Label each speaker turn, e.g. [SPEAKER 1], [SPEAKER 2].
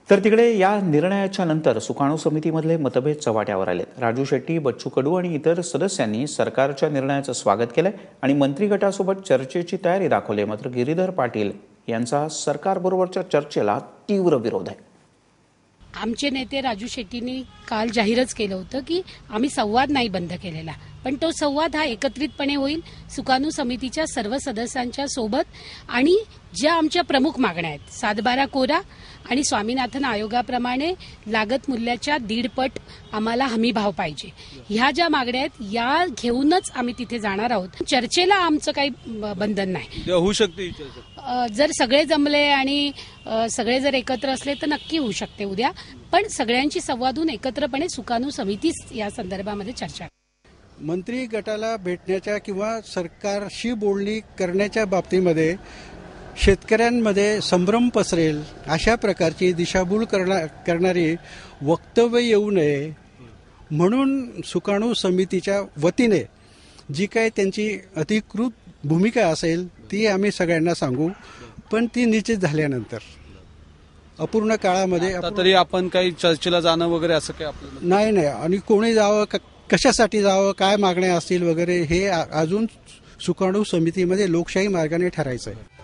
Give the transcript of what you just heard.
[SPEAKER 1] तर तिकडे या निर्णयाच्या नंतर सुकाणू समितीमधले मतभेद चव्हाट्यावर आले। राजू शेट्टी, बच्चू कडू आणि इतर सदस्यांनी सरकारच्या निर्णयाचं स्वागत केलंय आणि मंत्री गटासोबत चर्चेची तयारी दाखवली। मात्र गिरीधर पाटील यांचा सरकारबरोबरच्या चर्चेला तीव्र विरोध आहे।
[SPEAKER 2] आमचे नेते राजू शेट्टींनी काल जाहीरच केलं होतं की आम्ही संवाद नाही बंद केलेला, पण तो संवाद हा एकत्रितपणे होईल सुकाणू समितीच्या सर्व सदस्यांच्या सोबत। आणि ज्या आमच्या प्रमुख मागण्या आहेत, 7/12 कोरा आणि स्वामीनाथन आयोगाप्रमाणे लागत मूल्याच्या 1.5 पट आम्हाला हमी भाव पाहिजे, ह्या ज्या मागण्या आहेत या घेऊनच आम्ही तिथे जाणार आहोत। चर्चेला आमचं काही बंधन नाही।
[SPEAKER 3] होऊ शकते
[SPEAKER 2] जर सगळे जमले आणि सगळे जर एकत्र असले तर नक्की होऊ शकते उद्या, पण सगळ्यांची संवादून एकत्रपणे सुकाणू समितीच या संदर्भामध्ये चर्चा।
[SPEAKER 4] मंत्री गटाला भेटण्याच्या किंवा सरकारशी बोलणी करण्याच्या बाबतीमध्ये शेतकऱ्यांमध्ये संभ्रम पसरेल अशा प्रकारची दिशाभूल करणारी वक्तव्य येऊ नये म्हणून सुकाणू समितीच्या वतीने जी काही त्यांची अधिकृत भूमिका असेल ती आम्ही सगळ्यांना सांगू, पण ती निश्चित झाल्यानंतर अपूर्ण काळामध्ये
[SPEAKER 3] तरी आपण काही चर्चेला जाणं वगैरे असं काही आपलं
[SPEAKER 4] नाही आणि कोणी जावं, कशासाठी जावं, काय मागण्या असतील वगैरे हे अजून सुकाणू समितीमध्ये लोकशाही मार्गाने ठरायचं आहे।